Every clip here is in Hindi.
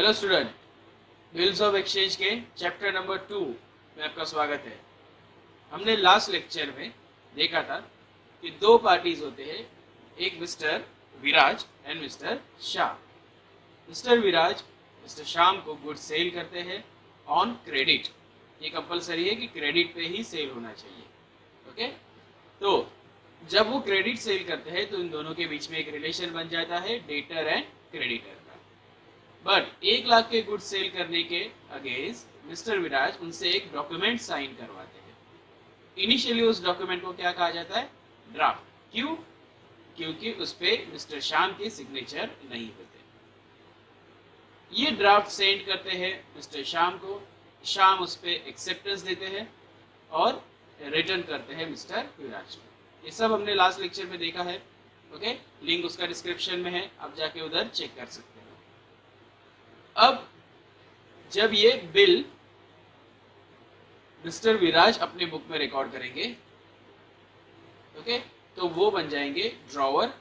Hello student, bills of exchange के चैप्टर नंबर 2 में आपका स्वागत है। हमने लास्ट लेक्चर में देखा था कि दो पार्टीज होते हैं, एक mister Viraj and mister Shyam. Mister Viraj mister Shyam को गुड्स सेल करते हैं ऑन क्रेडिट। ये कंपलसरी है कि क्रेडिट पे ही सेल होना चाहिए। ओके, तो जब वो क्रेडिट सेल करते हैं तो इन दोनों के बीच में एक रिलेशन बन जाता है डेटर एंड क्रेडिटर का। बट 1 लाख के गुड्स सेल करने के अगेंस्ट मिस्टर विराज उनसे एक डॉक्यूमेंट साइन करवाते हैं। इनिशियली उस डॉक्यूमेंट को क्या कहा जाता है? ड्राफ्ट। क्यों? क्योंकि उस पे मिस्टर श्याम के सिग्नेचर नहीं होते। ये ड्राफ्ट सेंड करते हैं मिस्टर श्याम को, श्याम उस पे एक्सेप्टेंस देते हैं और रिटर्न करते हैं मिस्टर विराज को। ये सब हमने लास्ट लेक्चर में देखा है। ओके, लिंक उसका डिस्क्रिप्शन में है, आप जाके उधर चेक कर सकते हैं। अब जब ये बिल मिस्टर विराज अपने बुक में रिकॉर्ड करेंगे, ओके, तो वो बन जाएंगे ड्रॉवर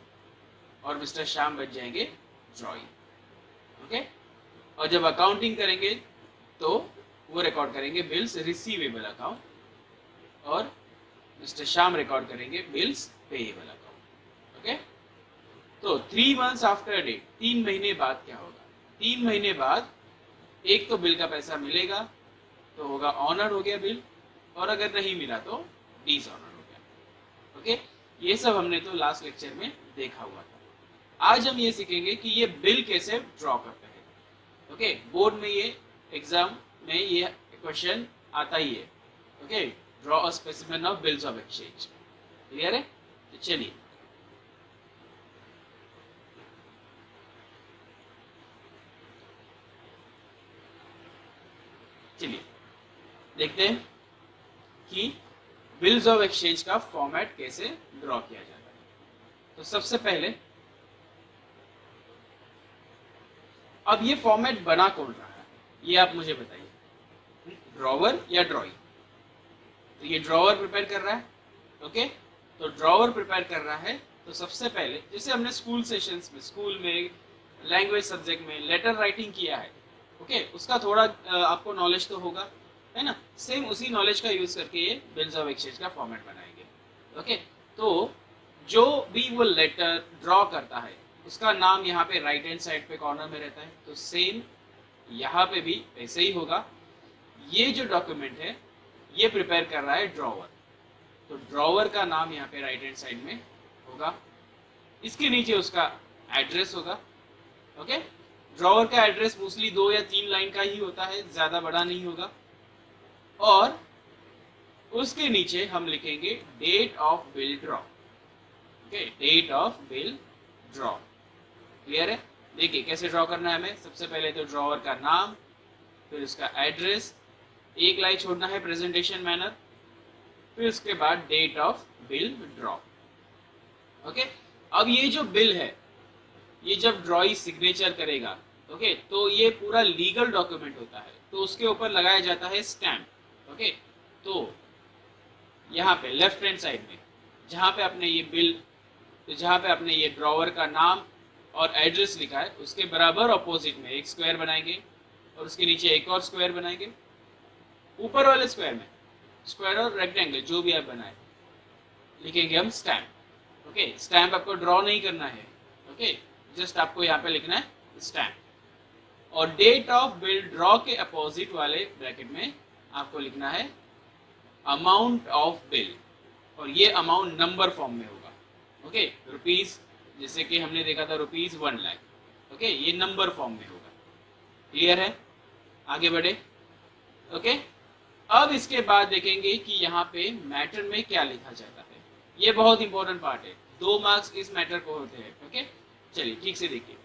और मिस्टर श्याम बन जाएंगे ड्रॉइंग। ओके, और जब अकाउंटिंग करेंगे तो वो रिकॉर्ड करेंगे बिल्स रिसीवेबल अकाउंट और मिस्टर श्याम रिकॉर्ड करेंगे बिल्स पेएबल अकाउंट। ओके, तो 3 months आफ्टर डेट, 3 महीने बाद क्या होगा? 3 महीने बाद एक तो बिल का पैसा मिलेगा तो होगा ऑनर हो गया बिल, और अगर नहीं मिला तो डिसऑनर हो गया। ओके, ये सब हमने तो लास्ट लेक्चर में देखा हुआ था। आज हम ये सीखेंगे कि ये बिल कैसे ड्रॉ करते हैं। ओके, बोर्ड में ये एग्जाम में ये क्वेश्चन आता ही है। Okay, draw a specimen of bills of exchange. Clear है? तो चलिए देखते हैं कि बिल्स ऑफ एक्सचेंज का फॉर्मेट कैसे ड्रॉ किया जाता है। तो सबसे पहले अब ये फॉर्मेट बना कौन रहा है, ये आप मुझे बताइए, ड्रॉवर या ड्रॉइंग? तो ये ड्रॉवर प्रिपेयर कर रहा है। ओके, तो ड्रॉवर प्रिपेयर कर रहा है। तो सबसे पहले जैसे हमने स्कूल सेशंस में, स्कूल में लैंग्वेज सब्जेक्ट में लेटर राइटिंग किया है, ओके, उसका थोड़ा आपको नॉलेज तो होगा, है ना? सेम उसी नॉलेज का यूज करके ये बिल्स ऑफ एक्सचेंज का फॉर्मेट बनाएंगे। ओके, तो जो भी वो लेटर ड्रॉ करता है उसका नाम यहाँ पे राइट हैंड साइड पे कॉर्नर में रहता है। तो सेम यहाँ पे भी ऐसे ही होगा। ये जो डॉक्यूमेंट है ये प्रिपेयर कर रहा है ड्रॉवर, तो ड्रॉवर का नाम यहाँ पे राइट हैंड साइड में होगा। इसके नीचे उसका एड्रेस होगा। ओके, ड्रॉवर का एड्रेस मोस्टली 2 या 3 लाइन का ही होता है, ज्यादा बड़ा नहीं होगा। और उसके नीचे हम लिखेंगे date of bill draw. Okay, date of bill draw. Clear है? देखिए कैसे ड्रॉ करना है हमें। सबसे पहले तो ड्रॉवर का नाम, फिर उसका एड्रेस, एक लाइन छोड़ना है प्रेजेंटेशन मैनर, फिर उसके बाद date of bill draw. Okay, अब ये जो बिल है ये जब ड्रॉई सिग्नेचर करेगा, ओके, तो ये पूरा लीगल डॉक्यूमेंट होता है, तो उसके ऊपर लगाया जाता है स्टैम्प। ओके, तो यहाँ पे लेफ्ट हैंड साइड में जहाँ पे आपने ये बिल, जहाँ पे आपने ये ड्रॉवर का नाम और एड्रेस लिखा है उसके बराबर ऑपोजिट में एक स्क्वायर बनाएंगे और उसके नीचे एक और स्क्वायर बनाएंगे। ऊपर वाले स्क्वायर में स्क्वायर और रेक्टेंगल जो भी आप बनाए लिखेंगे हम स्टैम्प। ओके, स्टैम्प आपको ड्रॉ नहीं करना है। ओके, जस्ट आपको यहाँ पे लिखना है स्टैम्प। और डेट ऑफ बिल ड्रॉ के अपोजिट वाले ब्रैकेट में आपको लिखना है अमाउंट ऑफ बिल, और ये अमाउंट नंबर फॉर्म में होगा। ओके, रुपीज, जैसे कि हमने देखा था रुपीज 1 लाख। ओके, ये नंबर फॉर्म में होगा। क्लियर है? आगे बढ़े। ओके, अब इसके बाद देखेंगे कि यहाँ पे मैटर में क्या लिखा जाता है। ये बहुत इंपॉर्टेंट पार्ट है, 2 मार्क्स इस मैटर को होते हैं। ओके, चलिए ठीक से देखिए।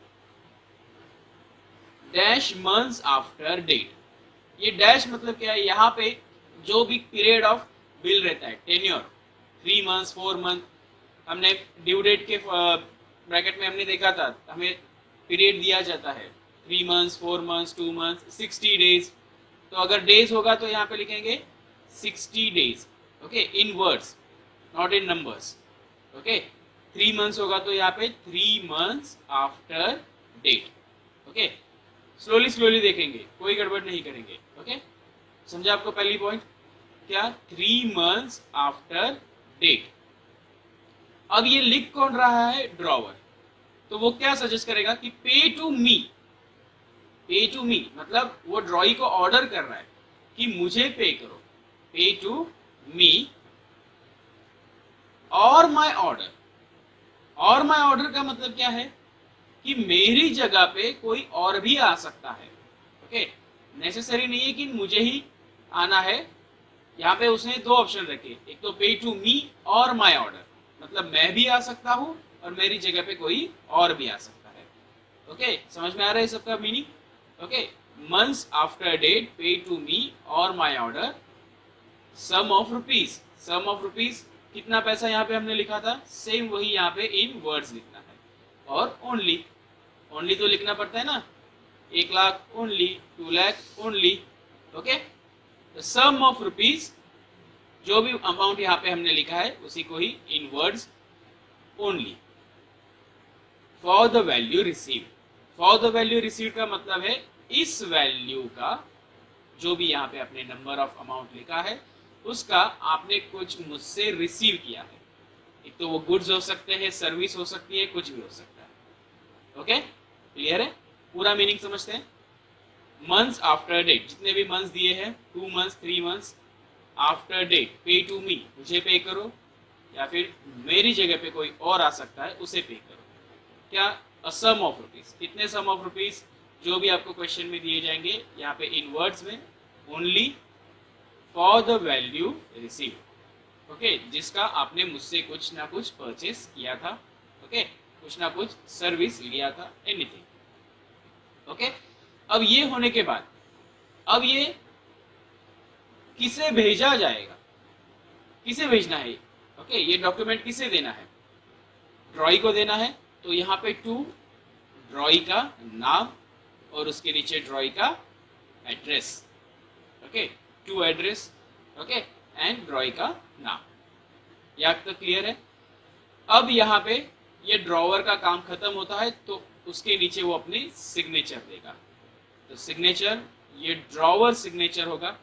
डैश मंथ्स आफ्टर डेट, ये डैश मतलब क्या है? यहाँ पे जो भी पीरियड ऑफ बिल रहता है, टेन्योर 3 months 4 month, हमने ड्यू डेट के ब्रैकेट में हमने देखा था, हमें पीरियड दिया जाता है 3 months 4 months 2 months 60 days। तो अगर डेज होगा तो यहाँ पे लिखेंगे 60 days। Okay, in words not in numbers. Okay, 3 months होगा तो यहाँ पे 3 months after date. Okay, slowly slowly देखेंगे, कोई गड़बड़ नहीं करेंगे। ओके, समझा आपको पहली पॉइंट क्या? 3 months आफ्टर डेट। अब ये लिख कौन रहा है? ड्रॉवर। तो वो क्या सजेस्ट करेगा कि पे टू मी। पे टू मी मतलब वो ड्रॉई को ऑर्डर कर रहा है कि मुझे पे करो, पे to me or my order. और माय ऑर्डर का मतलब क्या है कि मेरी जगह पे कोई और भी आ सकता है। ओके, नेसेसरी नहीं है कि मुझे ही आना है। यहाँ पे उसने दो ऑप्शन रखे, एक तो पे to me or my order, मतलब मैं भी आ सकता हूँ और मेरी जगह पे कोई और भी आ सकता है। ओके, समझ में आ रहा है सबका meaning? Okay, months after date, pay to me or my order, sum of rupees. Sum of rupees कितना पैसा यहाँ पे हमने लिखा था, सेम वही यहाँ पे इन वर्ड्स लिखना है। और ओनली, ओनली तो लिखना पड़ता है ना, 1 lakh only, 2 lakh only. Okay, sum of rupees, जो भी अमाउंट यहाँ पे हमने लिखा है उसी को ही in words only. For the value receive. For the value receive का मतलब है इस वैल्यू का, जो भी यहाँ पे अपने नंबर ऑफ अमाउंट लिखा है उसका आपने कुछ मुझसे रिसीव किया है। एक तो वो गुड्स हो सकते हैं, सर्विस हो सकती है, कुछ भी हो सकता है। ओके, क्लियर है? पूरा मीनिंग समझते हैं। मंथ्स आफ्टर डेट, जितने भी मंथ्स दिए हैं, 2 months 3 months after date, pay to मी, मुझे पे करो, या फिर मेरी जगह पे कोई और आ सकता है उसे पे करो। क्या? अ सम ऑफ रुपीज। कितने सम ऑफ रुपीज? जो भी आपको क्वेश्चन में दिए जाएंगे यहाँ पे इन वर्ड्स में, only for the value receive. Okay, जिसका आपने मुझसे कुछ ना कुछ परचेस किया था। ओके, कुछ ना कुछ सर्विस लिया था, एनीथिंग। ओके, अब ये होने के बाद अब ये किसे भेजा जाएगा? किसे भेजना है? ओके, ये डॉक्यूमेंट किसे देना है? ड्रॉई को देना है। तो यहाँ पे टू ड्रॉई का नाम और उसके नीचे ड्रॉई का address. Okay, to address, okay, and drawee का नाम। यहाँ तक क्लियर है? अब यहाँ पे ये ड्रॉवर का काम खत्म होता है तो उसके नीचे वो अपनी सिग्नेचर देगा। तो सिग्नेचर, ये ड्रॉवर सिग्नेचर होगा।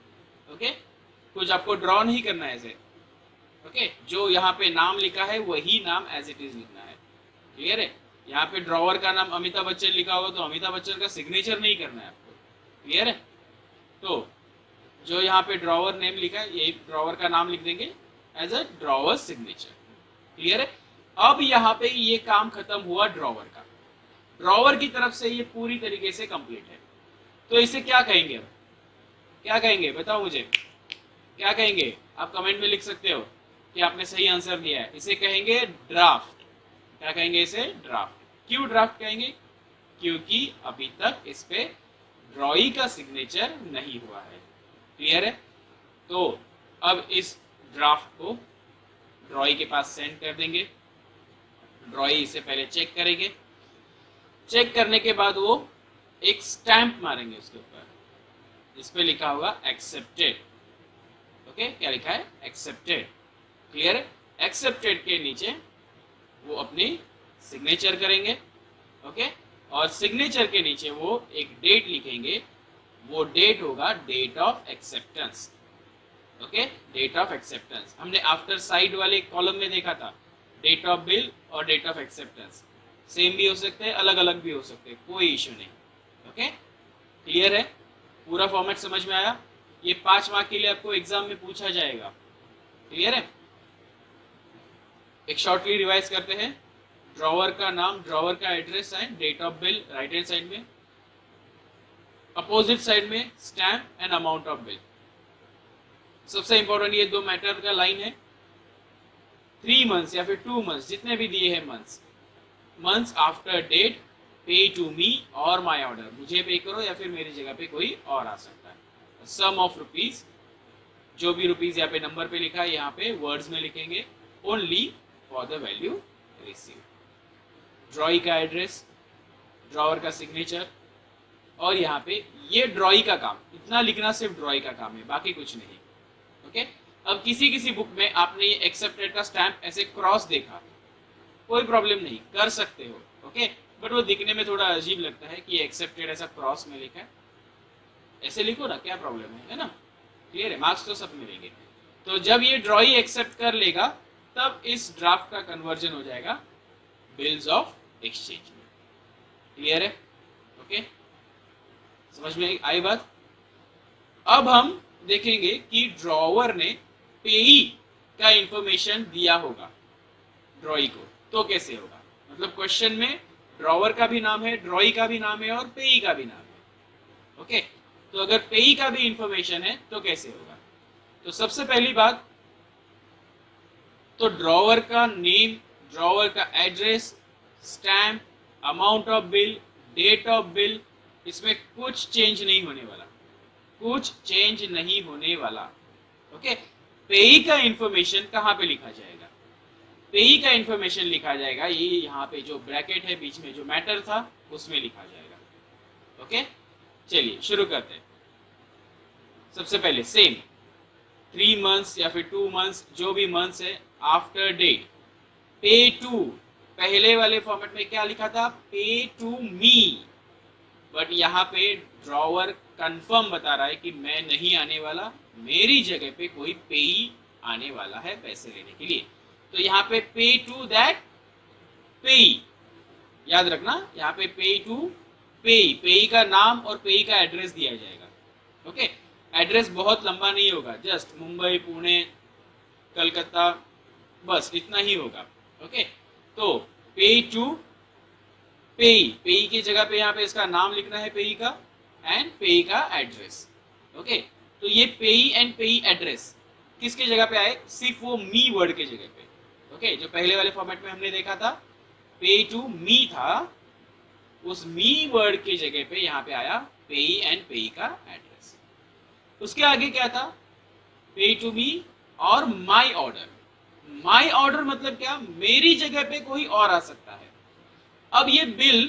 ओके, कुछ आपको ड्रॉ नहीं करना है ऐसे। ओके, जो यहाँ पे नाम लिखा है वही नाम एज इट इज लिखना है। क्लियर है? यहाँ पे ड्रॉवर का नाम अमिताभ बच्चन लिखा होगा तो अमिताभ बच्चन का सिग्नेचर नहीं करना है आपको। क्लियर है? तो जो यहाँ पे ड्रॉवर नेम लिखा है, ये ड्रॉवर का नाम लिख देंगे as a drawer signature. Clear है? अब यहाँ पे ये काम खत्म हुआ ड्रॉवर का। ड्रॉवर की तरफ से ये पूरी तरीके से कंप्लीट है। तो इसे क्या कहेंगे? अब क्या कहेंगे बताओ मुझे, क्या कहेंगे? आप कमेंट में लिख सकते हो कि आपने सही आंसर दिया है। इसे कहेंगे ड्राफ्ट। क्या कहेंगे इसे? ड्राफ्ट। क्यों ड्राफ्ट कहेंगे? क्योंकि अभी तक इस पे ड्रॉई का सिग्नेचर नहीं हुआ है। क्लियर है? तो अब इस ड्राफ्ट को ड्रॉई के पास सेंड कर देंगे। ड्रॉई इसे पहले चेक करेंगे। चेक करने के बाद वो एक स्टैंप मारेंगे उसके ऊपर, इस पे लिखा होगा एक्सेप्टेड। ओके, क्या लिखा है? एक्सेप्टेड। क्लियर है? एक्सेप्टेड के नीचे वो अपनी सिग्नेचर करेंगे। ओके, और सिग्नेचर के नीचे वो एक डेट लिखेंगे। वो डेट होगा date of acceptance. Okay, date of acceptance हमने आफ्टर साइड वाले कॉलम में देखा था। डेट ऑफ बिल और डेट ऑफ एक्सेप्टेंस सेम भी हो सकते हैं, अलग अलग भी हो सकते हैं, कोई इश्यू नहीं। ओके, क्लियर है? पूरा फॉर्मेट समझ में आया? ये 5 मार्क के लिए आपको एग्जाम में पूछा जाएगा। क्लियर है? एक शॉर्टली रिवाइज करते हैं। ड्रॉवर का नाम, ड्रॉवर का address and date of bill right hand side में, अपोजिट साइड में stamp and amount of bill. सबसे इंपॉर्टेंट ये 2 मैटर का लाइन है। 3 months या फिर 2 months, जितने भी दिए हैं months, months after date, pay to me or my order, मुझे पे करो या फिर मेरी जगह पे कोई और आ सकता है। सम ऑफ रुपीज, जो भी रुपीज यहाँ पे नंबर पे लिखा है यहाँ पे वर्ड्स में लिखेंगे, only for the value receive. ड्रॉई का एड्रेस, ड्रॉवर का सिग्नेचर, और यहाँ पे ये ड्रॉई का काम, इतना लिखना सिर्फ ड्रॉई का काम है, बाकी कुछ नहीं। ओके, अब किसी किसी बुक में आपने ये एक्सेप्टेड का स्टैम्प ऐसे क्रॉस देखा, कोई प्रॉब्लम नहीं, कर सकते हो। ओके, बट वो दिखने में थोड़ा अजीब लगता है कि एक्सेप्टेड ऐसा क्रॉस में लिखा है। ऐसे लिखो ना, क्या प्रॉब्लम है ना? क्लियर है, मार्क्स तो सब मिलेंगे। तो जब ये ड्रॉई एक्सेप्ट कर लेगा तब इस ड्राफ्ट का कन्वर्जन हो जाएगा बिल्स ऑफ एक्सचेंज में। क्लियर है? ओके, समझ में आई बात? अब हम देखेंगे कि ड्रॉवर ने पेई का इंफॉर्मेशन दिया होगा ड्रॉई को, तो कैसे होगा? मतलब क्वेश्चन में ड्रॉवर का भी नाम है, ड्रॉई का भी नाम है और पेई का भी नाम है। ओके, तो अगर पेई का भी इंफॉर्मेशन है तो कैसे होगा? तो सबसे पहली बात तो ड्रॉवर का नेम, ड्रॉवर का address, stamp, amount of bill, date of bill, इसमें कुछ चेंज नहीं होने वाला, कुछ चेंज नहीं होने वाला। ओके, पेई का इंफॉर्मेशन कहाँ पे लिखा जाएगा? पेई का इंफॉर्मेशन लिखा जाएगा ये यहाँ पे जो ब्रैकेट है बीच में जो मैटर था उसमें लिखा जाएगा। ओके, चलिए शुरू करते हैं। सबसे पहले सेम 3 मंथ्स या फिर 2 मंथ्स, जो भी मंथ्स है, आफ्टर डेट, पे टू, पहले वाले फॉर्मेट में क्या लिखा था? पे टू मी, बट यहाँ पे ड्रॉवर कंफर्म बता रहा है कि मैं नहीं आने वाला, मेरी जगह पे कोई पेई आने वाला है पैसे लेने के लिए। तो यहाँ पे पे टू दैट पेई, याद रखना यहाँ पे पे टू पेई, पेई का नाम और पेई का एड्रेस दिया जाएगा। ओके, एड्रेस बहुत लंबा नहीं होगा, जस्ट मुंबई, पुणे, कलकत्ता, बस इतना ही होगा। ओके, तो पे टू पेई, पेई की जगह पे यहाँ पे इसका नाम लिखना है पेई का, एंड पेई का एड्रेस। ओके, तो ये पेई एंड पेई एड्रेस किसके जगह पे आए? सिर्फ वो मी वर्ड के जगह पे। ओके, जो पहले वाले फॉर्मेट में हमने देखा था पे टू मी था, उस मी वर्ड की जगह पे यहाँ पे आया पेई एंड पेई का एड्रेस। उसके आगे क्या था? पे to me or my order. My order मतलब क्या? मेरी जगह पे कोई और आ सकता है। अब ये बिल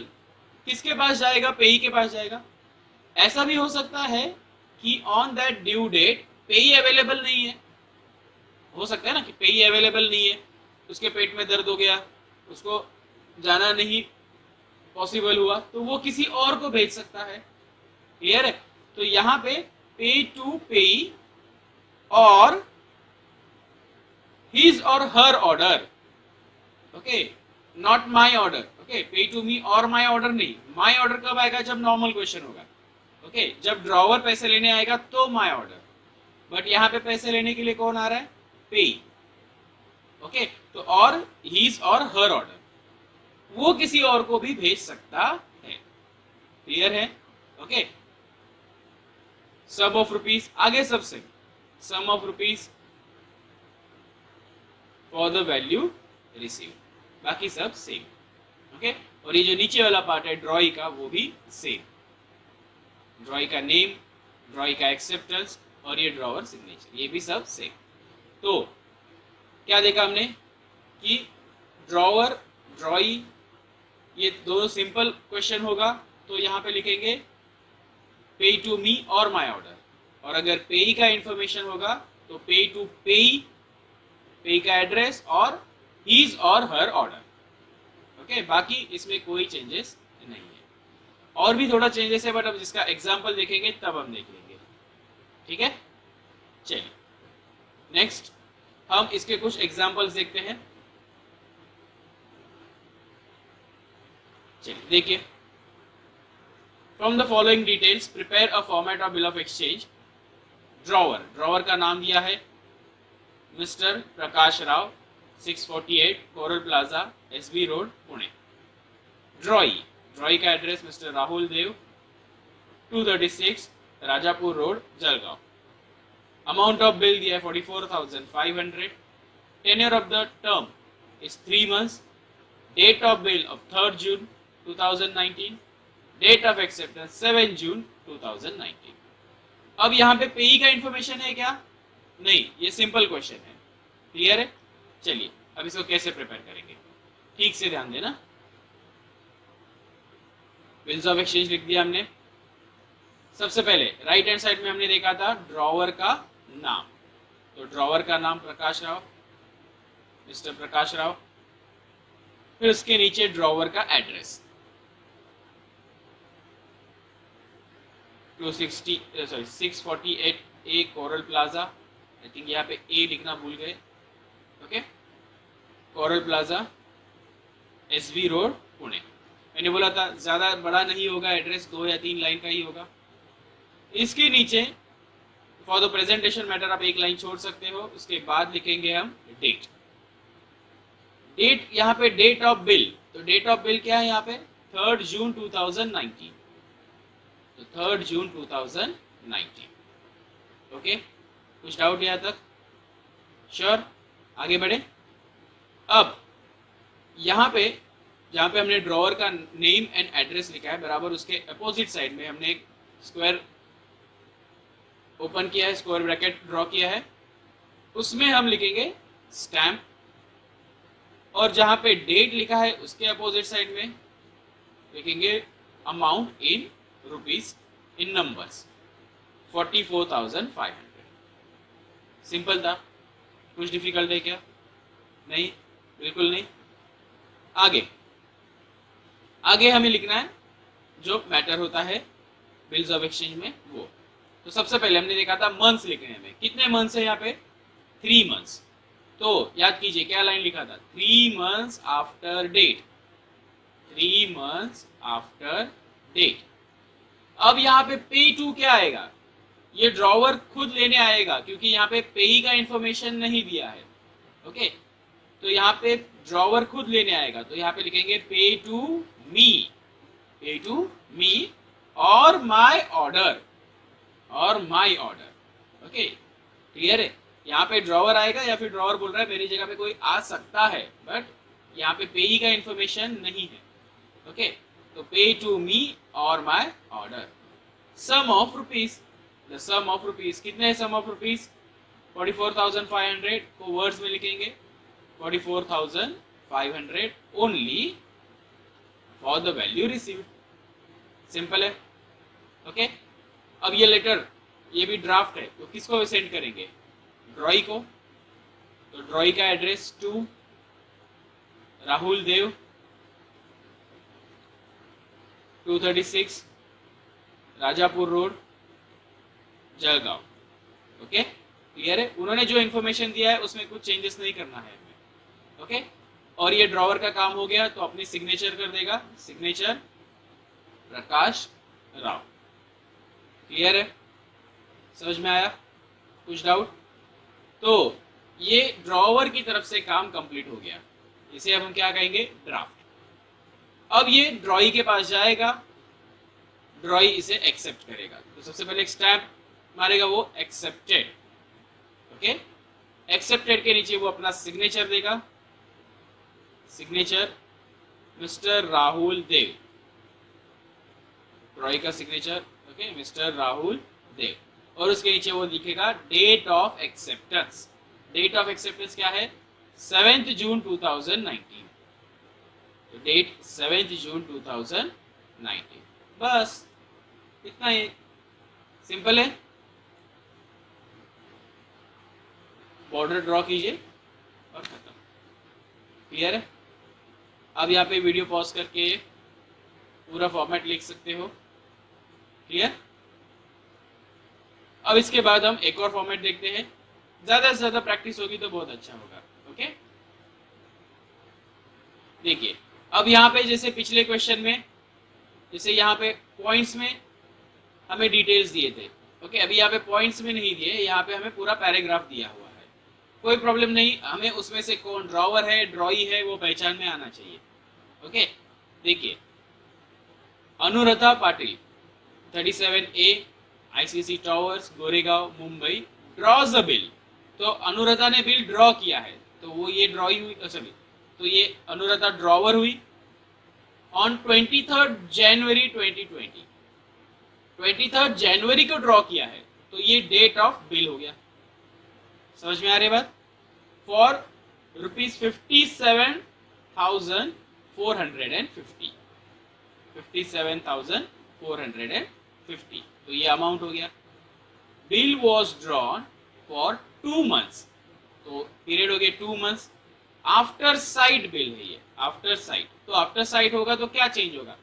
किसके पास जाएगा? पेई के पास जाएगा। ऐसा भी हो सकता है कि ऑन दैट ड्यू डेट पेई अवेलेबल नहीं है, हो सकता है ना कि पेई अवेलेबल नहीं है, उसके पेट में दर्द हो गया, उसको जाना नहीं पॉसिबल हुआ, तो वो किसी और को भेज सकता है। क्लियर है? तो यहाँ पे टू पेई or his or her order. Okay, not my order. Okay, pay to me or my order नहीं, माई ऑर्डर कब आएगा? जब नॉर्मल क्वेश्चन होगा। ओके, जब ड्रॉवर पैसे लेने आएगा तो माई ऑर्डर, बट यहाँ पे पैसे लेने के लिए कौन आ रहा है? पेई। ओके, तो और हिज और हर ऑर्डर, वो किसी और को भी भेज सकता है। क्लियर है? ओके, सम ऑफ रुपीज, आगे सबसे sum of rupees for the value receive, बाकी सब सेम। ओके, और ये जो नीचे वाला पार्ट है ड्रॉई का, वो भी सेम। ड्रॉई का नेम, ड्रॉई का एक्सेप्टेंस और ये ड्रॉवर सिग्नेचर, ये भी सब सेम। तो क्या देखा हमने कि ड्रॉवर, ड्रॉई, ये दोनों सिंपल क्वेश्चन होगा तो यहाँ पे लिखेंगे पे to me or my order, और अगर पेई का इंफॉर्मेशन होगा तो पे टू पेई, पेई का एड्रेस और हीज और हर ऑर्डर। ओके, बाकी इसमें कोई चेंजेस नहीं है। और भी थोड़ा चेंजेस है, बट अब जिसका एग्जाम्पल देखेंगे तब हम देख लेंगे। ठीक है, चलिए नेक्स्ट हम इसके कुछ एग्जाम्पल्स देखते हैं। चलिए देखिए, from the following details prepare a format of bill of exchange. Drawer, drawer का नाम दिया है mister Prakash Rao, 648 Coral Plaza, SB road, Pune. Drawee, drawee का address mister Rahul Dev, 236 Rajapur road, Jalgaon. Amount of bill दिया है 44,500। Tenure of the term is 3 months। Date of bill of 3rd June 2019। Date of acceptance 7 June 2019। अब यहाँ पे पेई का इंफॉर्मेशन है क्या? नहीं, ये सिंपल क्वेश्चन है। क्लियर है? चलिए अब इसको कैसे प्रिपेयर करेंगे, ठीक से ध्यान देना। बिल्स ऑफ एक्सचेंज लिख दिया हमने। सबसे पहले राइट हैंड साइड में हमने देखा था ड्रॉवर का नाम, तो ड्रॉवर का नाम प्रकाश राव, मिस्टर प्रकाश राव। फिर उसके नीचे ड्रॉवर का address, 648 A coral plaza, I think यहाँ पे ए लिखना भूल गए, okay, coral Plaza, SB road, Pune. मैंने बोला था ज्यादा बड़ा नहीं होगा एड्रेस, 2 या 3 लाइन का ही होगा। इसके नीचे फॉर द प्रेजेंटेशन मैटर आप एक लाइन छोड़ सकते हो, उसके बाद लिखेंगे हम डेट। डेट यहाँ पे डेट ऑफ बिल, तो डेट ऑफ बिल क्या है यहाँ पे 3 जून 2019, तो 3 जून 2019, ओके। कुछ डाउट यहाँ तक? श्योर, आगे बढ़े। अब यहाँ पे जहाँ पे हमने ड्रॉवर का नेम एंड एड्रेस लिखा है, बराबर उसके अपोजिट साइड में हमने एक स्क्वायर ओपन किया है, स्क्वायर ब्रैकेट ड्रॉ किया है, उसमें हम लिखेंगे स्टैम्प, और जहाँ पे डेट लिखा है उसके अपोजिट साइड में लिखेंगे amount in rupees, in numbers 44,500। Simple था, कुछ डिफिकल्ट है क्या? नहीं, बिल्कुल नहीं। आगे हमें लिखना है जो मैटर होता है बिल्स ऑफ एक्सचेंज में वो। तो सबसे पहले हमने देखा था मंथ्स लिखने में, कितने मंथ्स है यहाँ पे 3 मंथ्स, तो याद कीजिए क्या लाइन लिखा था 3 months after date, 3 months after date. अब यहाँ पे पे टू क्या आएगा, ये ड्रॉवर खुद लेने आएगा क्योंकि यहाँ पे पेई का इंफॉर्मेशन नहीं दिया है, ओके। तो यहाँ पे ड्रॉवर खुद लेने आएगा, तो यहाँ पे लिखेंगे पे टू मी, पे to me or my order, और माय ऑर्डर, ओके, क्लियर है। यहाँ पे ड्रॉवर आएगा या फिर ड्रॉवर बोल रहा है मेरी जगह पे कोई आ सकता है, बट यहाँ पे पेई का इंफॉर्मेशन नहीं है, ओके। तो पे to me or my order, sum of rupees, the sum of rupees, कितने है सम ऑफ रुपीस 44,500 को वर्ड्स में लिखेंगे 44,500 only for the value received, simple है, ओके। अब ये लेटर, ये भी ड्राफ्ट है, तो किसको सेंड करेंगे, ड्रॉई को, तो ड्रॉई का address to Rahul Dev 236 Rajapur road Jalgaon, okay, clear है। उन्होंने जो इन्फॉर्मेशन दिया है उसमें कुछ चेंजेस नहीं करना है हमें, ओके। और ये ड्रॉवर का काम हो गया, तो अपनी सिग्नेचर कर देगा, सिग्नेचर प्रकाश राव, क्लियर है, समझ में आया? कुछ डाउट? तो ये ड्रॉवर की तरफ से काम कंप्लीट हो गया, इसे अब हम क्या कहेंगे, ड्राफ्ट। अब ये ड्रॉई के पास जाएगा, ड्रॉई इसे एक्सेप्ट करेगा, तो सबसे पहले एक स्टैम्प मारेगा, वो एक्सेप्टेड, ओके। एक्सेप्टेड के नीचे वो अपना सिग्नेचर देगा, signature mister Rahul Dev, drawee का signature, okay, mister Rahul Dev, और उसके नीचे वो लिखेगा date of acceptance. Date of acceptance क्या है 7 जून 2019, तो डेट 7 जून 2019, बस इतना ही, सिंपल है। बॉर्डर ड्रॉ कीजिए और खत्म, क्लियर है। अब यहाँ पे वीडियो पॉज करके पूरा फॉर्मेट लिख सकते हो, क्लियर। अब इसके बाद हम एक और फॉर्मेट देखते हैं, ज्यादा से ज्यादा प्रैक्टिस होगी तो बहुत अच्छा होगा, ओके। देखिए अब यहाँ पे जैसे पिछले क्वेश्चन में, जैसे यहाँ पे पॉइंट्स में हमें डिटेल्स दिए थे, ओके। अभी यहाँ पे पॉइंट्स में नहीं दिए, यहाँ पे हमें पूरा पैराग्राफ दिया हुआ है, कोई प्रॉब्लम नहीं, हमें उसमें से कौन ड्रॉवर है ड्रॉई है वो पहचान में आना चाहिए, ओके। देखिए Anuradha Patil 37A ICC towers Goregaon Mumbai drawers the bill, तो अनुराधा ने बिल ड्रॉ किया है, तो वो ये ड्रॉई हुई, सॉरी, तो ये अनुराधा ड्रॉवर हुई ऑन 23 जनवरी 2020, 23 जनवरी को ड्रॉ किया है, तो ये डेट ऑफ बिल हो गया, समझ में आ रही बात। फॉर ₹57,450, 57,450, तो ये अमाउंट हो गया। Bill was drawn for 2 months, तो पीरियड हो गया 2 मंथ्स। आफ्टर साइट बिल है ये, आफ्टर साइट, तो आफ्टर साइट होगा तो क्या चेंज होगा,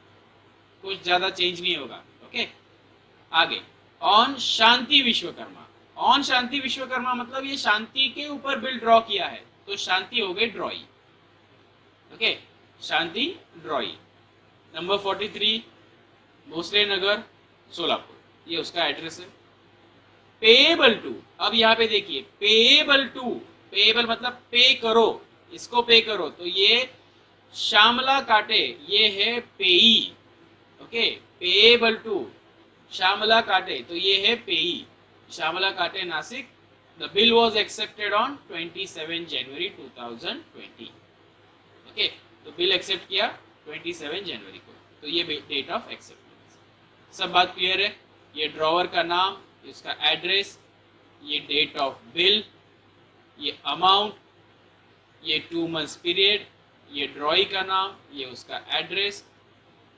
कुछ ज्यादा चेंज नहीं होगा, ओके। आगे ऑन शांति विश्वकर्मा, ऑन शांति विश्वकर्मा मतलब ये शांति के ऊपर बिल ड्रॉ किया है, तो शांति हो गई ड्रॉई। ओके, शांति ड्रॉई। नंबर 43 भोसले नगर सोलापुर, ये उसका एड्रेस है। पेएबल टू, अब यहाँ पे देखिए पेएबल टू, पेएबल मतलब पे करो, इसको पे करो, तो ये श्यामला काटे, ये है पेई। ओके, पेएबल टू श्यामला काटे, तो ये है पेई, श्यामला काटे Nashik. The bill was accepted on 27 जनवरी 2020। ओके, तो बिल एक्सेप्ट किया 27 जनवरी को, तो ये डेट ऑफ एक्सेप्टेंस। सब बात क्लियर है? ये ड्रॉवर का नाम, इसका एड्रेस, ये डेट ऑफ बिल, ये अमाउंट, ये 2 मंथ्स पीरियड, ये ड्रॉई का नाम, ये उसका address.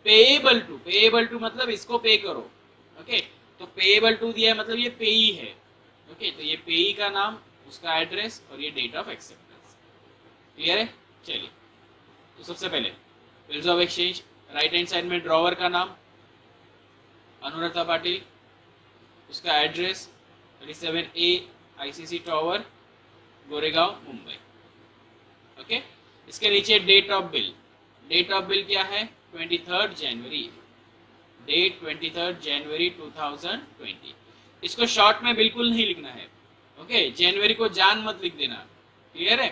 Payable to, payable to मतलब इसको पे करो। ओके, तो पेएबल टू दिया है मतलब ये पेई है। ओके, तो ये पेई का नाम, उसका एड्रेस और ये डेट ऑफ एक्सेप्टेंस। क्लियर है? चलिए, तो सबसे पहले bills of exchange, right hand side में ड्रॉवर का नाम अनुराधा पाटिल, उसका address 37A ICC tower Goregaon Mumbai. Okay, इसके नीचे date of bill, date of bill क्या है 23 जनवरी, डेट 23 जनवरी 2020। इसको शॉर्ट में बिल्कुल नहीं लिखना है। ओके, जनवरी को जान मत लिख देना। क्लियर है?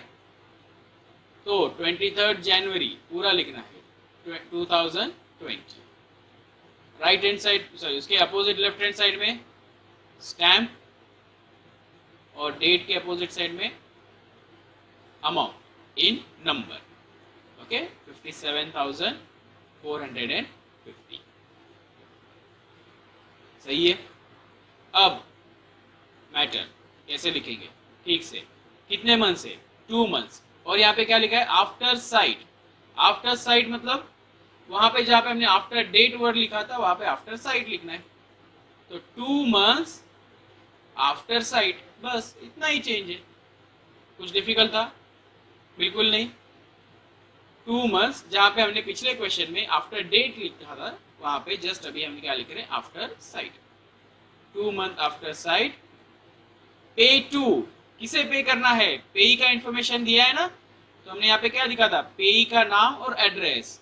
तो 23 जनवरी पूरा लिखना है 2020। राइट हैंड साइड, सॉरी उसके अपोजिट लेफ्ट हैंड साइड में स्टैम्प और डेट के अपोजिट साइड में अमाउंट इन नंबर। ओके, 57,450। सही है? अब मैटर कैसे लिखेंगे ठीक से, कितने मंथ से, 2 मंथ्स। और यहाँ पे क्या लिखा है आफ्टर साइट, आफ्टर साइट मतलब वहां पे जहाँ पे हमने आफ्टर डेट वर्ड लिखा था वहां पे आफ्टर साइट लिखना है। तो 2 मंथ्स आफ्टर साइट, बस इतना ही चेंज है। कुछ डिफिकल्ट था? बिल्कुल नहीं। 2 मंथ्स जहाँ पे हमने पिछले क्वेश्चन में आफ्टर डेट लिखा था वहां पे जस्ट अभी हम क्या लिख रहे हैं after site. 2 month after site. पे टू, किसे पे करना है, पेई का इंफॉर्मेशन दिया है ना, तो हमने यहाँ पे क्या लिखा था पेई का नाम और एड्रेस।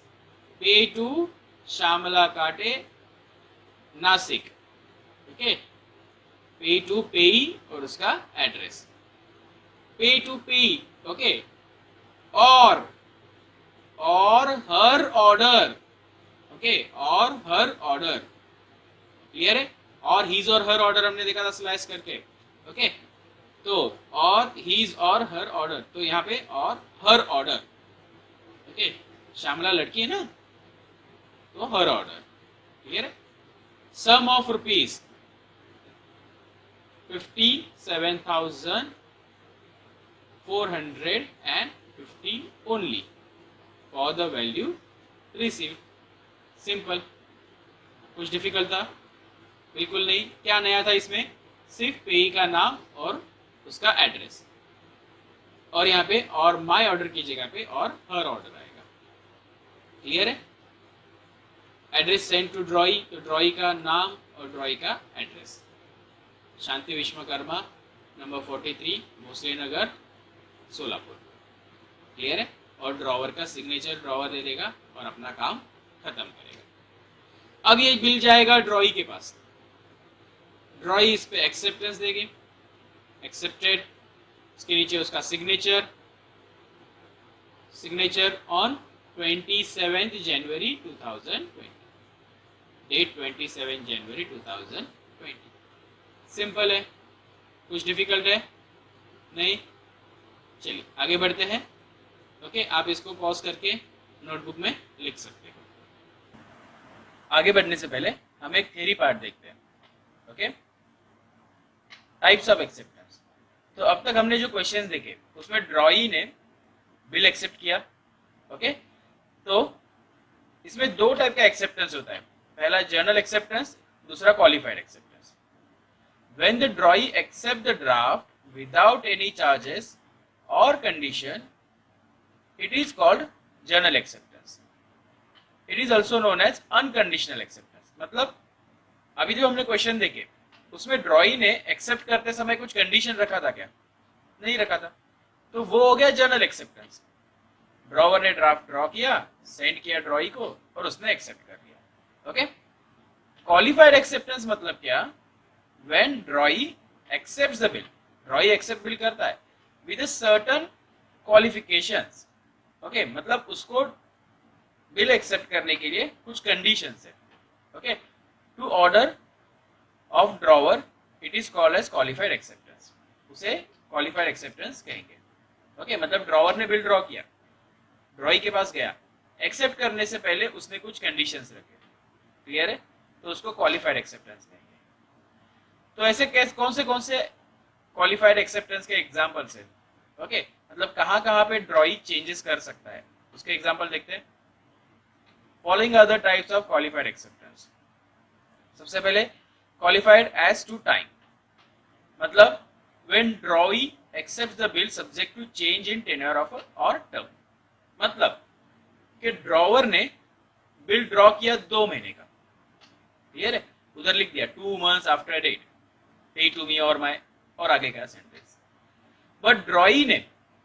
पे टू श्यामला काटे नासिक। ओके, पे टू पेई और उसका एड्रेस। पे टू पेई। ओके, और हर ऑर्डर। ओके, और हर ऑर्डर। क्लियर है? और हीज और हर ऑर्डर हमने देखा था स्लैश करके। ओके, तो और हीज और हर ऑर्डर, तो यहाँ पे और हर ऑर्डर। ओके, श्यामला लड़की है ना, तो हर ऑर्डर। क्लियर है? Sum of rupees 57,450 only for the value receive. Simple. कुछ डिफिकल्ट था? बिल्कुल नहीं। क्या नया था इसमें? सिर्फ पेई का नाम और उसका एड्रेस, और यहाँ पे और माय ऑर्डर की जगह पे और हर ऑर्डर आएगा। क्लियर है? एड्रेस सेंड टू ड्रॉई, तो ड्रॉई का नाम और ड्रॉई का एड्रेस। शांति विश्वकर्मा नंबर 43 भोसले नगर सोलापुर। क्लियर है? और ड्रॉवर का सिग्नेचर ड्रॉवर दे देगा और अपना काम खत्म करेगा। अब ये बिल जाएगा ड्रॉई के पास, ड्रॉई इस पे एक्सेप्टेंस देगी, एक्सेप्टेड। इसके नीचे उसका सिग्नेचर, सिग्नेचर ऑन 27 जनवरी 2020, डेट 27 जनवरी 2020। सिंपल है। कुछ डिफिकल्ट है? नहीं। चलिए आगे बढ़ते हैं। ओके, आप इसको पॉज करके नोटबुक में लिख सकते हो। आगे बढ़ने से पहले हम एक थ्योरी पार्ट देखते हैं। Okay, types of acceptance. तो अब तक हमने जो क्वेश्चंस देखे उसमें ड्रॉई ने बिल एक्सेप्ट किया। ओके, तो इसमें 2 टाइप का एक्सेप्टेंस होता है, पहला जर्नल एक्सेप्टेंस, दूसरा qualified acceptance. When the drawee accept the draft without any charges or condition, it is called journal acceptance. It is also known as unconditional acceptance. मतलब अभी जो हमने क्वेश्चन देखे उसमें ड्रॉई ने एक्सेप्ट करते समय कुछ कंडीशन रखा था क्या? नहीं रखा था, तो वो हो गया जनरल एक्सेप्टेंस। ड्रॉवर ने ड्राफ्ट ड्रॉ किया, सेंड किया ड्रॉई को और उसने एक्सेप्ट कर लिया। ओके, क्वालिफाइड एक्सेप्टेंस मतलब क्या? When drawee accepts the bill, drawee accept bill करता है with a certain qualifications. Okay, मतलब उसको बिल एक्सेप्ट करने के लिए कुछ कंडीशंस है। Okay, to order of drawer it is called as qualified acceptance, उसे क्वालिफाइड एक्सेप्टेंस कहेंगे। ओके, मतलब ड्रॉवर ने बिल ड्रॉ किया, ड्रॉई के पास गया, एक्सेप्ट करने से पहले उसने कुछ कंडीशंस रखे, क्लियर है, तो उसको क्वालिफाइड एक्सेप्टेंस कहेंगे। तो ऐसे कौन से क्वालिफाइड एक्सेप्टेंस के एग्जांपल्स है? ओके, मतलब कहाँ कहाँ पे ड्रॉई चेंजेस कर सकता है, उसके एग्जांपल देखते हैं। Following other types of qualified acceptance. सबसे पहले क्वालिफाइड एज टू टाइम, मतलब when drawee accepts the bill subject to change in tenure of or term, मतलब कि ड्रॉवर ने बिल ड्रॉ किया 2 महीने का, क्लियर है, उधर लिख दिया 2 months after date pay to me or my, और आगे का सेंटेंस। बट ड्रॉई ने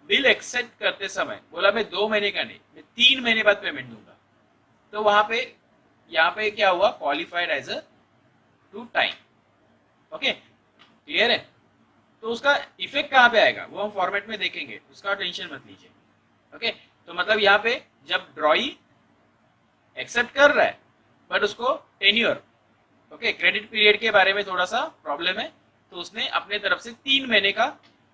बिल एक्सेप्ट करते समय बोला मैं 2 महीने का नहीं, मैं 3 महीने बाद पेमेंट दूंगा, तो वहां पे यहाँ पे क्या हुआ? Qualified as a to time. Okay, clear है, तो उसका इफेक्ट कहाँ पे आएगा वो हम फॉर्मेट में देखेंगे, उसका टेंशन मत लीजिए। ओके, तो मतलब यहाँ पे जब ड्रॉई एक्सेप्ट कर रहा है बट उसको टेन्योर, ओके, क्रेडिट पीरियड के बारे में थोड़ा सा प्रॉब्लम है, तो उसने अपने तरफ से 3 महीने का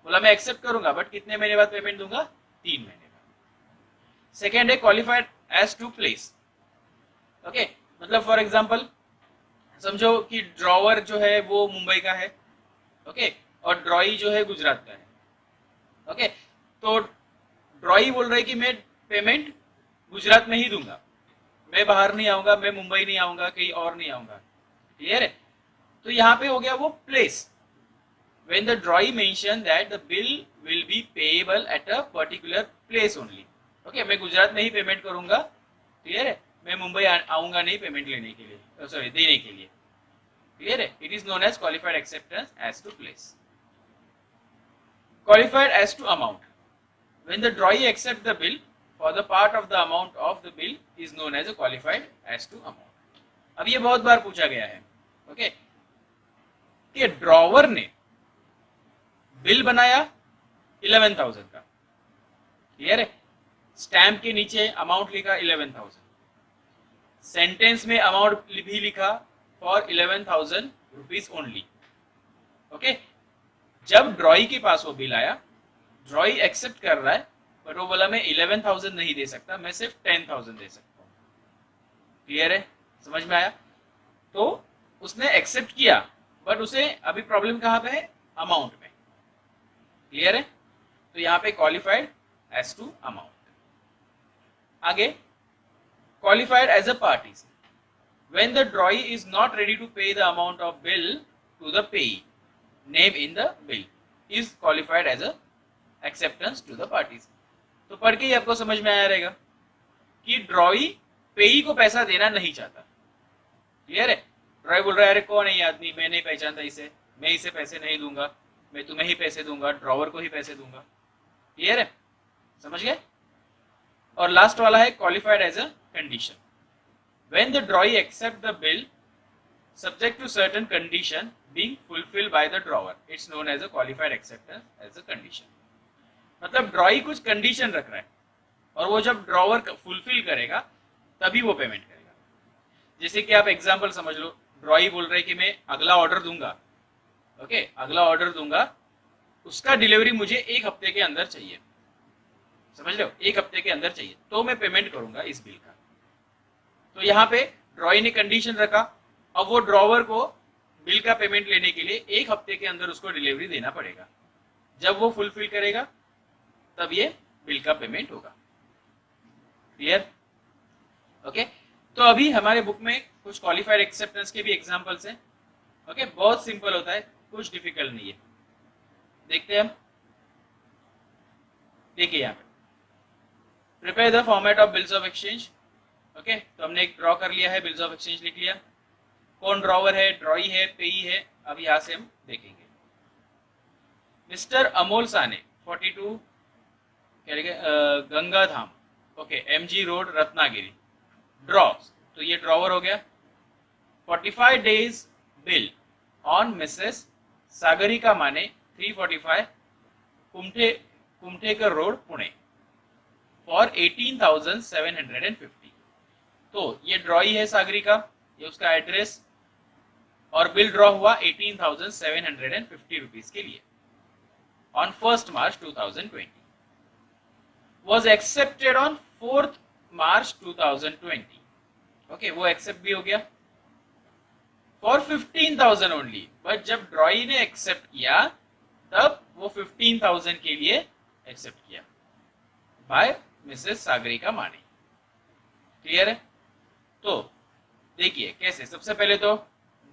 बोला मैं एक्सेप्ट करूंगा बट कितने महीने बाद पेमेंट दूंगा? 3 महीने का। सेकेंड है qualified as to place. Okay, मतलब फॉर एग्जाम्पल समझो कि ड्रॉवर जो है वो मुंबई का है, ओके, और ड्रॉई जो है गुजरात का है। ओके, तो ड्रॉई बोल रहा है कि मैं पेमेंट गुजरात में ही दूंगा, मैं बाहर नहीं आऊंगा, मैं मुंबई नहीं आऊंगा, कहीं और नहीं आऊंगा, क्लियर है, तो यहाँ पे हो गया वो place. when the drawee mention that the bill will be payable at a particular place only, okay, मैं गुजरात में ही पेमेंट करूंगा, क्लियर है, मैं मुंबई आऊंगा नहीं पेमेंट लेने के लिए, सॉरी देने के लिए, क्लियर है, it is known as qualified acceptance as to place. Qualified as to amount, when the drawee accept the bill for the part of the amount of the bill is known as a qualified as to amount। अब ये बहुत बार पूछा गया है, ओके, कि ड्रॉवर ने बिल बनाया 11,000 का, क्लियर है, स्टैम्प के नीचे अमाउंट लिखा 11,000, सेंटेंस में अमाउंट भी लिखा फॉर 11,000 रुपीज ओनली। ओके, जब ड्रॉई के पास वो बिल आया, ड्रॉई एक्सेप्ट कर रहा है बट वो बोला मैं 11,000 नहीं दे सकता, मैं सिर्फ 10,000 दे सकता हूँ, क्लियर है, समझ में आया, तो उसने एक्सेप्ट किया बट उसे अभी प्रॉब्लम कहाँ पे है? अमाउंट में, क्लियर है, तो यहाँ पे क्वालिफाइड एज टू अमाउंट। आगे qualified as a parties, when the drawee is not ready to pay the amount of bill to the payee, name in the bill is qualified as a acceptance to the parties। तो पढ़ के ही आपको समझ में आया रहेगा कि ड्रॉई पेई को पैसा देना नहीं चाहता, क्लियर है, ड्रॉई बोल रहा है अरे कौन है ये आदमी, मैं नहीं पहचानता इसे, मैं इसे पैसे नहीं दूंगा, मैं तुम्हें ही पैसे दूंगा, ड्रॉवर को ही पैसे दूंगा, क्लियर है, समझ गए। और लास्ट वाला है qualified as a condition, when the drawee accept the bill subject to certain condition being fulfilled by the drawer, it's known as a qualified acceptance as a condition। मतलब ड्रॉई कुछ कंडीशन रख रहा है और वो जब ड्रॉवर फुलफिल करेगा तभी वो पेमेंट करेगा। जैसे कि आप एग्जांपल समझ लो, ड्रॉई बोल रहे कि मैं अगला ऑर्डर दूंगा, ओके, अगला ऑर्डर दूंगा, उसका डिलीवरी मुझे 1 हफ्ते के अंदर चाहिए, समझ लो 1 हफ्ते के अंदर चाहिए, तो मैं पेमेंट करूंगा इस बिल का। तो यहाँ पे ड्रॉई ने कंडीशन रखा, अब वो ड्रॉवर को बिल का पेमेंट लेने के लिए 1 हफ्ते के अंदर उसको डिलीवरी देना पड़ेगा, जब वो फुलफिल करेगा तब ये बिल का पेमेंट होगा, क्लियर, ओके। तो अभी हमारे बुक में कुछ क्वालिफाइड एक्सेप्टेंस के भी एग्जांपल्स हैं, ओके, बहुत सिंपल होता है, कुछ डिफिकल्ट नहीं है, देखते हैं हम। देखिए यहाँ पे prepare the format of bills of exchange, okay, तो हमने एक ड्रॉ कर लिया है, बिल्स ऑफ एक्सचेंज लिख लिया, कौन ड्रॉवर है, ड्रॉई है, पेई है, अब यहां से हम देखेंगे। मिस्टर अमोल साने 42 क्या लिखे, Gangadham, okay, MG road Ratnagiri, draw, तो ये ड्रॉवर हो गया। 45 days bill on Mrs Sagarika माने 345 कुमठेकर रोड पुणे फॉर 18,750। तो ये ड्रॉई है सागरिका, ये उसका एड्रेस, और बिल ड्रॉ हुआ 18,750 रुपीज के लिए on 1 March 2020, was accepted on 4 March 2020, okay, वो एक्सेप्ट भी हो गया फॉर 15,000 ओनली, बट जब ड्रॉई ने एक्सेप्ट किया तब वो 15,000 के लिए एक्सेप्ट किया बाय मिसेस सागरिका माने। क्लियर है? तो देखिए कैसे, सबसे पहले तो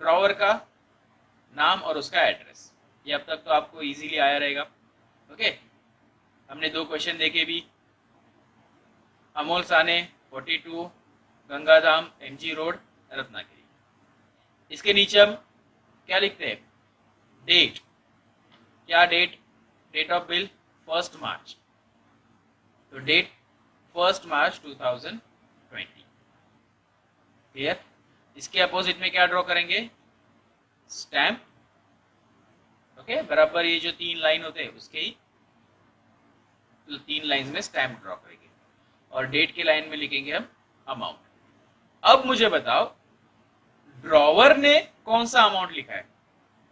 ड्रॉवर का नाम और उसका एड्रेस, ये अब तक तो आपको इजीली आया रहेगा। ओके, हमने 2 क्वेश्चन देखे भी, अमोल साने 42 गंगाधाम एमजी रोड रत्नागिरी। इसके नीचे हम क्या लिखते हैं, डेट, क्या date, date of bill 1 March, तो डेट 1 March 2020। क्लियर? इसके अपोजिट में क्या ड्रॉ करेंगे, स्टैम्प, ओके, बराबर ये जो 3 लाइन होते हैं उसके ही 3 लाइन में स्टैम्प ड्रॉ करेंगे, और डेट के लाइन में लिखेंगे हम अमाउंट। अब मुझे बताओ ड्रॉवर ने कौन सा अमाउंट लिखा है,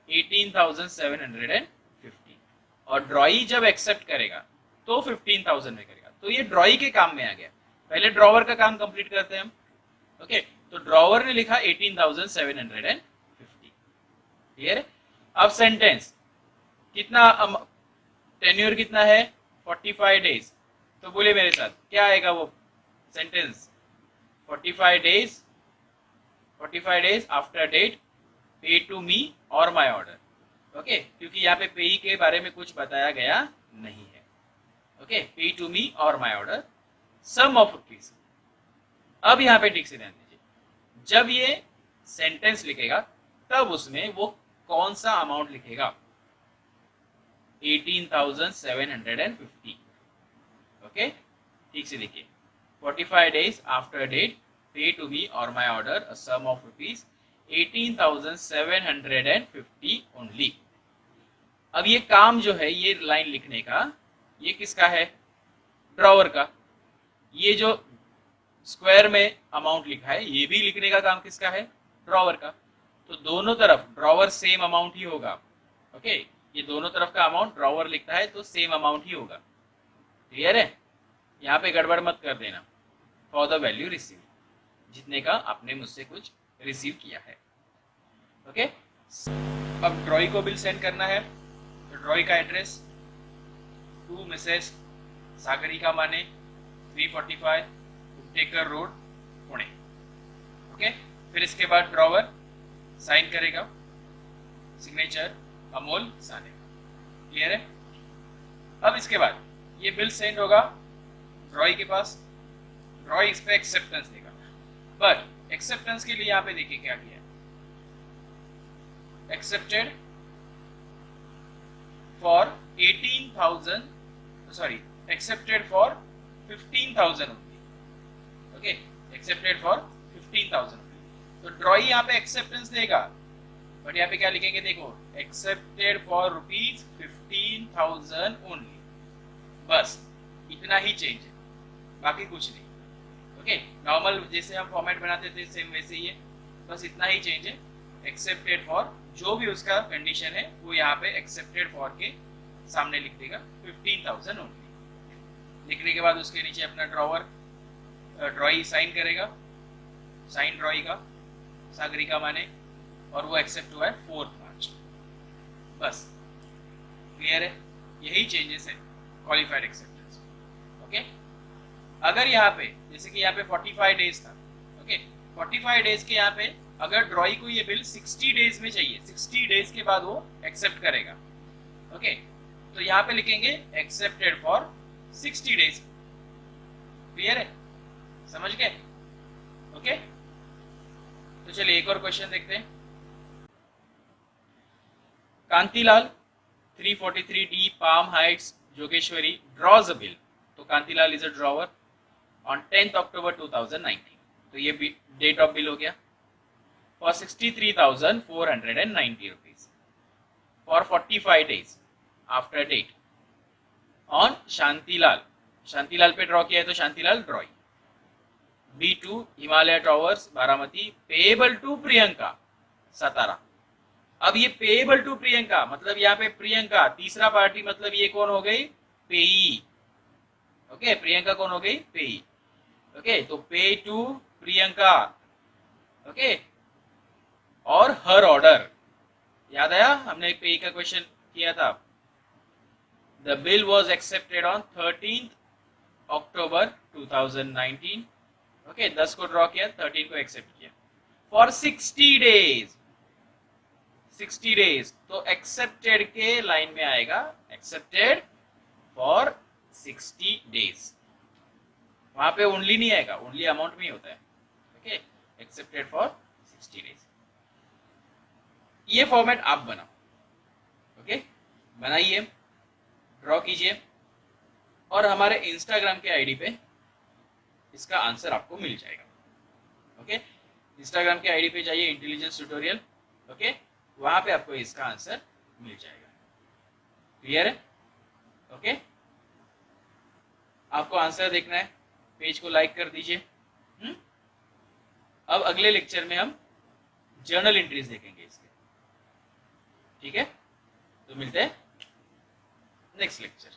18,750, और ड्रॉई जब एक्सेप्ट करेगा तो 15,000 में करेगा, तो ये ड्रॉई के काम में आ गया। पहले ड्रॉवर का काम कंप्लीट करते हैं हम। ओके, तो ड्रॉवर ने लिखा 18,750। क्लियर है? अब सेंटेंस कितना, टेन्योर कितना है, 45 डेज, तो बोले मेरे साथ क्या आएगा वो sentence, 45 days after date pay to me or my order. Okay, क्योंकि यहाँ पे पे के बारे में कुछ बताया गया नहीं है। Okay, pay to me or my order sum of rupees. अब यहाँ पे ठीक से ध्यान दीजिए, जब ये सेंटेंस लिखेगा तब उसमें वो कौन सा अमाउंट लिखेगा, 18,750। ओके, ठीक से देखिए, 45 days after date pay to me or my order a sum of rupees 18,750 only. अब ये काम जो है, ये लाइन लिखने का, ये किसका है, ड्रॉवर का। ये जो स्क्वायर में अमाउंट लिखा है ये भी लिखने का काम किसका है, ड्रॉवर का। तो दोनों तरफ ड्रॉवर सेम अमाउंट ही होगा। ओके, ये दोनों तरफ का अमाउंट ड्रॉवर लिखता है तो सेम अमाउंट ही होगा। क्लियर है? यहाँ पे गड़बड़ मत कर देना, फॉर द वैल्यू रिसीव, जितने का आपने मुझसे कुछ रिसीव किया है। ओके, अब ड्रॉई को बिल सेंड करना है, तो ड्रॉई का एड्रेस टू मिसेस सागरिका माने 345 कुमठेकर रोड पुणे। ओके, फिर इसके बाद ड्रॉवर साइन करेगा, सिग्नेचर अमोल साने। क्लियर है? अब इसके बाद ये बिल सेंड होगा ड्रॉई के पास, ड्रॉई इस पे एक्सेप्टेंस देगा, बट एक्सेप्टेंस के लिए यहाँ पे देखिए क्या किया है, accepted for 18,000, sorry, accepted for 15,000 only. Okay, accepted for 15,000 only. तो ड्रॉई यहाँ पे एक्सेप्टेंस देगा, बट यहाँ पे क्या लिखेंगे, देखो, एक्सेप्टेड फॉर रुपीज 15,000 ओनली, बस इतना ही चेंज है, बाकी कुछ नहीं। ओके, नॉर्मल जैसे हम फॉर्मेट बनाते थे सेम वैसे ही है, बस इतना ही चेंज है। एक्सेप्टेड फॉर जो भी उसका कंडीशन है वो यहाँ पे एक्सेप्टेड फॉर के सामने लिख देगा 15,000 ओनली। लिखने के बाद उसके नीचे अपना ड्रॉवर ड्रॉई साइन करेगा, साइन ड्रॉई का सागरिका माने, और वो एक्सेप्ट हुआ है 4 March। बस क्लियर है? यही चेंजेस है क्वालिफाइड एक्सेप्टेंस। ओके, अगर यहाँ पे जैसे कि यहाँ पे 45 डेज था, ओके, 45 डेज के यहाँ पे अगर ड्रॉई को ये बिल 60 डेज में चाहिए, 60 डेज के बाद वो एक्सेप्ट करेगा। ओके, तो यहाँ पे लिखेंगे एक्सेप्टेड फॉर 60 डेज। क्लियर है? समझ गए? ओके, तो तो चलिए एक और क्वेश्चन देखते हैं। Kantilal 343D Palm Heights Jogeshwari draws a bill. तो Kantilal is a drawer on 10th October 2019। तो ये डेट ऑफ बिल हो गया for 63,490 rupees for 45 days after date on Shantilal. Shantilal पे ड्रॉ किया है तो Shantilal drawee. B2 Himalaya towers Baramati payable to Priyanka Satara. अब ये पेएबल टू प्रियंका मतलब यहाँ पे प्रियंका तीसरा पार्टी, मतलब ये कौन हो गई? पेई। ओके, प्रियंका कौन हो गई? पेई। ओके, तो पे टू प्रियंका। ओके, और हर ऑर्डर याद आया, हमने एक पेई का क्वेश्चन किया था। The bill was accepted on 13th October 2019। Okay, 10 को ड्रॉ किया, 13 को एक्सेप्ट किया फॉर 60 days। 60 days तो एक्सेप्टेड के लाइन में आएगा एक्सेप्टेड फॉर 60 days। वहां पे ओनली नहीं आएगा, ओनली अमाउंट में ही होता है। Okay, accepted for 60 days। ये फॉर्मेट आप बनाओ। ओके, बनाइए, ड्रॉ कीजिए और हमारे इंस्टाग्राम के आईडी पे इसका आंसर आपको मिल जाएगा। ओके, इंस्टाग्राम के आईडी पे जाइए, इंटेलिजेंस ट्यूटोरियल। ओके, वहां पे आपको इसका आंसर मिल जाएगा। क्लियर है? ओके, आपको आंसर देखना है, पेज को लाइक कर दीजिए। अब अगले लेक्चर में हम जर्नल एंट्रीज देखेंगे इसके। ठीक है, तो मिलते हैं नेक्स्ट लेक्चर।